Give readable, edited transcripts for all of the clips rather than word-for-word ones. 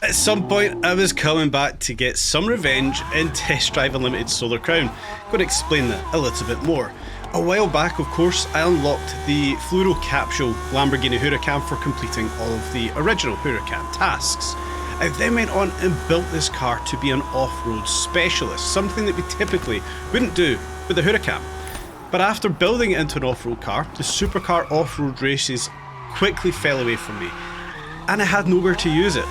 At some point, I was coming back to get some revenge in Test Drive Unlimited Solar Crown. Going to explain that a little bit more. A while back, of course, I unlocked the Fluoro Capsule Lamborghini Huracan for completing all of the original Huracan tasks. I then went on and built this car to be an off-road specialist, something that we typically wouldn't do with the Huracan. But after building it into an off-road car, the supercar off-road races quickly fell away from me, and I had nowhere to use it.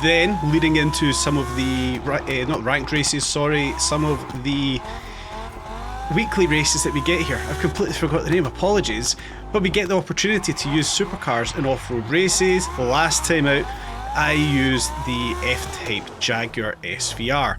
Then, leading into some of the, not ranked races, sorry, some of the weekly races that we get here. I've completely forgot the name, apologies. But we get the opportunity to use supercars in off-road races. Last time out, I used the F-Type Jaguar SVR.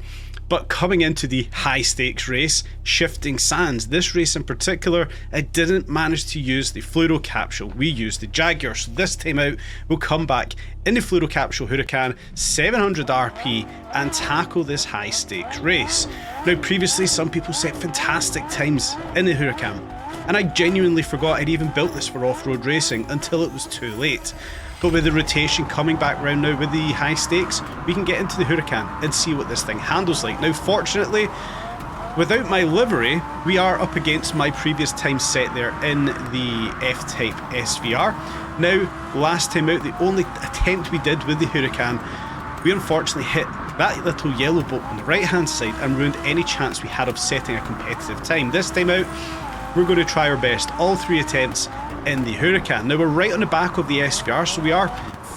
But coming into the high stakes race, Shifting Sands, this race in particular, I didn't manage to use the Fluoro Capsule. We used the Jaguar, so this time out we'll come back in the Fluoro Capsule Huracan, 700 RP, and tackle this high stakes race. Now previously some people set fantastic times in the Huracan, and I genuinely forgot I'd even built this for off-road racing until it was too late. But with the rotation coming back round now with the high stakes, we can get into the Huracan and see what this thing handles like. Now fortunately, without my livery, we are up against my previous time set there in the F-Type SVR. Now, last time out, the only attempt we did with the Huracan, we unfortunately hit that little yellow bolt on the right hand side and ruined any chance we had of setting a competitive time. This time out, we're going to try our best, all 3 attempts in the Huracan. Now we're right on the back of the SVR, so we are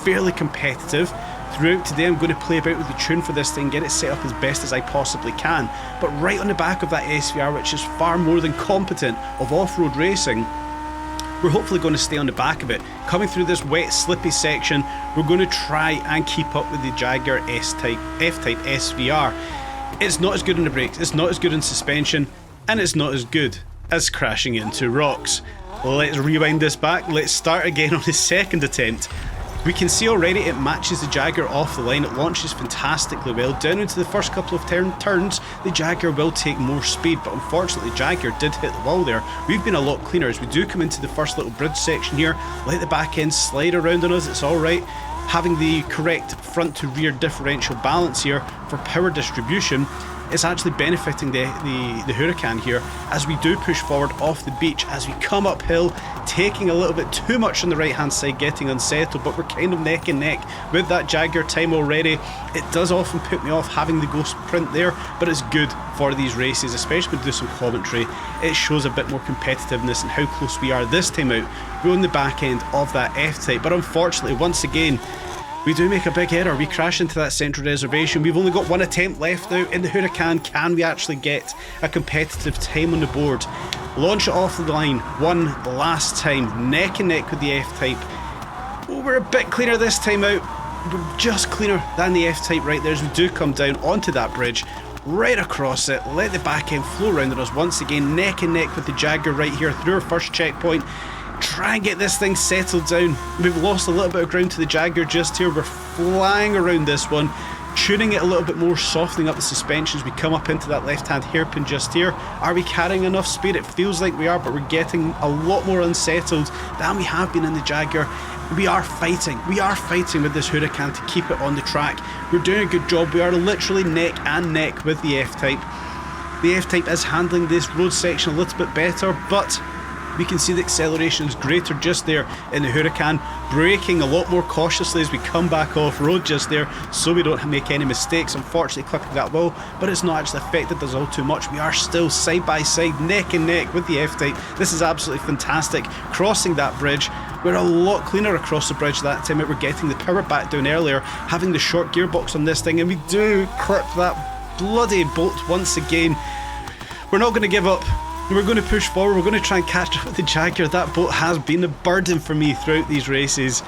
fairly competitive. Throughout today I'm going to play about with the tune for this thing, get it set up as best as I possibly can. But right on the back of that SVR, which is far more than competent of off-road racing, we're hopefully going to stay on the back of it. Coming through this wet, slippy section, we're going to try and keep up with the Jaguar F-Type SVR. It's not as good in the brakes, it's not as good in suspension, and it's not as good as crashing into rocks. Let's rewind this back, let's start again on the second attempt. We can see already it matches the Jaguar off the line, it launches fantastically well. Down into the first couple of turns, the Jaguar will take more speed, but unfortunately Jaguar did hit the wall there. We've been a lot cleaner as we do come into the first little bridge section here, let the back end slide around on us, it's alright. Having the correct front to rear differential balance here for power distribution is actually benefiting the Huracan here as we do push forward off the beach, as we come uphill, taking a little bit too much on the right hand side, getting unsettled, but we're kind of neck and neck with that Jaguar time already. It does often put me off having the ghost print there, but it's good for these races, especially when we do some commentary. It shows a bit more competitiveness and how close we are this time out. We're on the back end of that F-Type, but unfortunately once again we do make a big error. We crash into that central reservation. We've only got 1 attempt left now in the Huracan. Can we actually get a competitive time on the board? Launch it off the line one last time, neck and neck with the F-Type. Oh, we're a bit cleaner this time out. We're just cleaner than the F-Type right there as we do come down onto that bridge, right across it, let the back end flow around on us once again, neck and neck with the Jaguar right here through our first checkpoint. Try and get this thing settled down. We've lost a little bit of ground to the Jaguar just here. We're flying around this one, tuning it a little bit more, softening up the suspensions. We come up into that left hand hairpin just here. Are we carrying enough speed? It feels like we are, but we're getting a lot more unsettled than we have been in the Jaguar. We are fighting with this Huracan to keep it on the track. We're doing a good job. We are literally neck and neck with the F-Type. The F-Type is handling this road section a little bit better, but we can see the acceleration is greater just there in the Huracan, braking a lot more cautiously as we come back off road just there so we don't make any mistakes. Unfortunately clipping that wall, but it's not actually affected us all too much. We are still side by side, neck and neck with the F-Type. This is absolutely fantastic. Crossing that bridge, we're a lot cleaner across the bridge that time. We're getting the power back down earlier, having the short gearbox on this thing, and we do clip that bloody bolt once again. We're not going to give up. We're going to push forward, we're going to try and catch up with the Jaguar. That boat has been a burden for me throughout these races,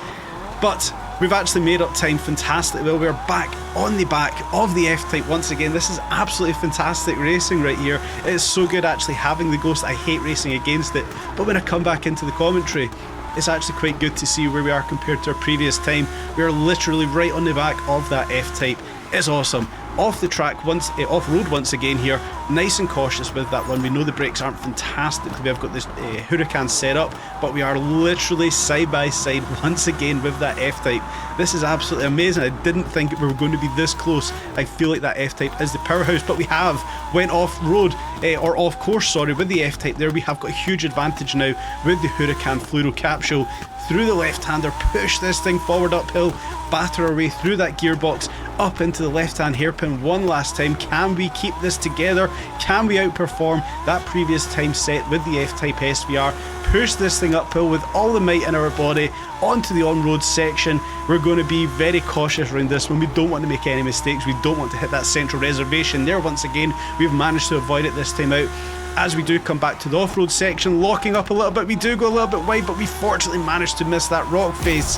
but we've actually made up time fantastically well. We're back on the back of the F-Type once again. This is absolutely fantastic racing right here. It is so good actually having the Ghost. I hate racing against it, but when I come back into the commentary, it's actually quite good to see where we are compared to our previous time. We are literally right on the back of that F-Type. It's awesome. off the track off-road once again here. Nice and cautious with that one. We know the brakes aren't fantastic. We have got this Huracan set up, but we are literally side by side once again with that F-Type. This is absolutely amazing. I didn't think we were going to be this close. I feel like that F-Type is the powerhouse, but we have went off-road, or off-course, sorry, with the F-Type there. We have got a huge advantage now with the Huracan Fluoro Capsule. Through the left-hander, push this thing forward uphill, batter our way through that gearbox, up into the left-hand hairpin one last time. Can we keep this together? Can we outperform that previous time set with the F-Type SVR? Push this thing uphill with all the might in our body onto the on-road section. We're going to be very cautious around this one. We don't want to make any mistakes. We don't want to hit that central reservation there once again. We've managed to avoid it this time out. As we do come back to the off-road section, locking up a little bit, we do go a little bit wide, but we fortunately managed to miss that rock face,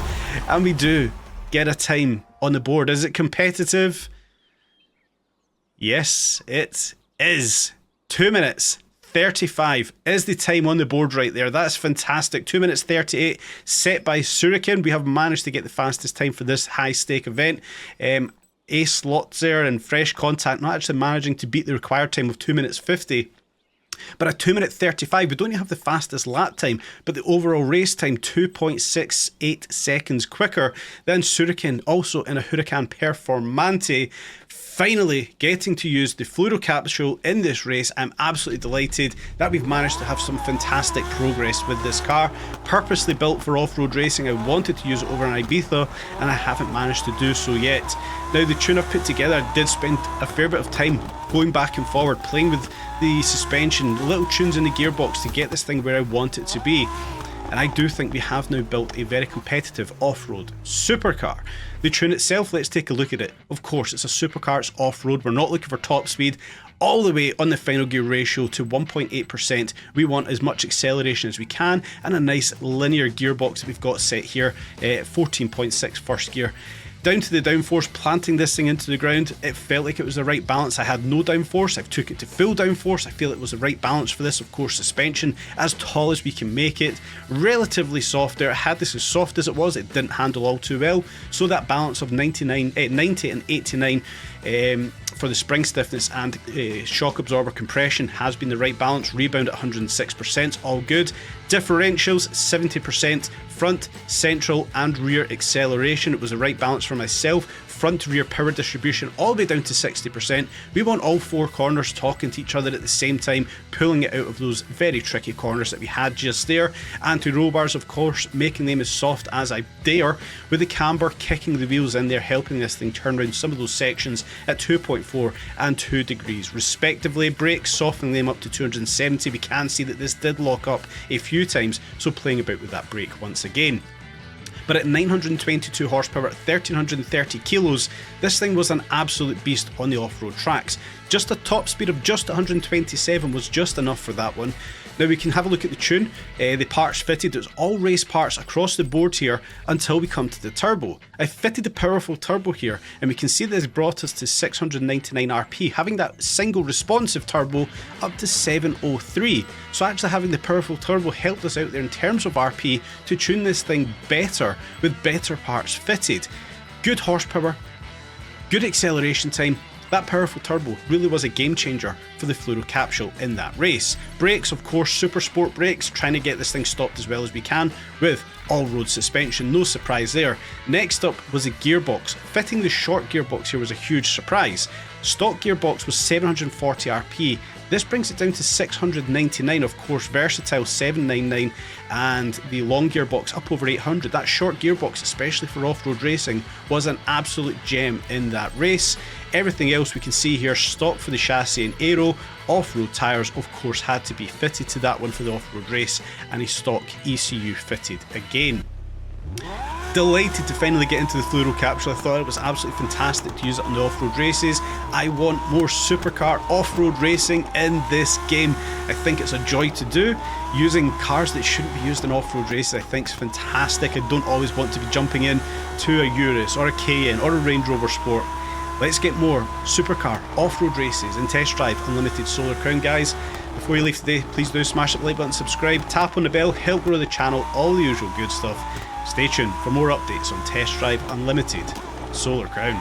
and we do get a time on the board. Is it competitive? Yes, it is. 2 minutes 35 is the time on the board right there. That's fantastic. 2 minutes 38 set by Suriken. We have managed to get the fastest time for this high stake event. Ace Lotzer and Fresh Contact not actually managing to beat the required time of 2 minutes 50. But at 2 minute 35, we don't even have the fastest lap time, but the overall race time 2.68 seconds quicker than Suriken, also in a Huracan Performante. Finally getting to use the Fluoro Capsule in this race. I'm absolutely delighted that we've managed to have some fantastic progress with this car. Purposely built for off-road racing, I wanted to use it over in Ibiza, and I haven't managed to do so yet. Now, the tune I've put together, I did spend a fair bit of time going back and forward, playing with the suspension, little tunes in the gearbox to get this thing where I want it to be. And I do think we have now built a very competitive off-road supercar. The tune itself, let's take a look at it. Of course, it's a supercar, it's off-road, we're not looking for top speed. All the way on the final gear ratio to 1.8%. We want as much acceleration as we can, and a nice linear gearbox that we've got set here, 14.6 first gear. Down to the downforce, planting this thing into the ground, it felt like it was the right balance. I had no downforce, I've took it to full downforce. I feel it was the right balance for this. Of course, suspension as tall as we can make it, relatively soft there. I had this as soft as it was, it didn't handle all too well. So that balance of 90 and 89 for the spring stiffness and shock absorber compression has been the right balance. Rebound at 106%, all good. Differentials 70%, front, central and rear acceleration. It was the right balance for myself. Front to rear power distribution all the way down to 60%. We want all four corners talking to each other at the same time, pulling it out of those very tricky corners that we had just there. Anti-roll bars, of course, making them as soft as I dare, with the camber kicking the wheels in there, helping this thing turn around some of those sections at 2.4 and 2 degrees respectively. Brakes, softening them up to 270. We can see that this did lock up a few times, so playing about with that brake once again. But at 922 horsepower, at 1330 kilos, this thing was an absolute beast on the off-road tracks. Just a top speed of just 127 was just enough for that one. Now we can have a look at the tune, the parts fitted. There's all race parts across the board here until we come to the turbo. I fitted the powerful turbo here, and we can see this brought us to 699 RP, having that single responsive turbo up to 703. So actually having the powerful turbo helped us out there in terms of RP to tune this thing better with better parts fitted. Good horsepower, good acceleration time. That powerful turbo really was a game changer for the Fluoro Capsule in that race. Brakes, of course, super sport brakes, trying to get this thing stopped as well as we can with all-road suspension, no surprise there. Next up was a gearbox. Fitting the short gearbox here was a huge surprise. Stock gearbox was 740 RP. This brings it down to 699, of course, versatile 799, and the long gearbox up over 800. That short gearbox, especially for off-road racing, was an absolute gem in that race. Everything else we can see here, stock for the chassis and aero. Off-road tyres, of course, had to be fitted to that one for the off-road race, and a stock ECU fitted again. Delighted to finally get into the Fluoro Capsule. I thought it was absolutely fantastic to use it on the off-road races. I want more supercar off-road racing in this game. I think it's a joy to do. Using cars that shouldn't be used in off-road races I think is fantastic. I don't always want to be jumping in to a Urus or a Cayenne or a Range Rover Sport. Let's get more supercar off-road races and test drive Unlimited Solar Crown, guys. Before you leave today, please do smash that like button, subscribe, tap on the bell, help grow the channel, all the usual good stuff. Stay tuned for more updates on Test Drive Unlimited Solar Crown.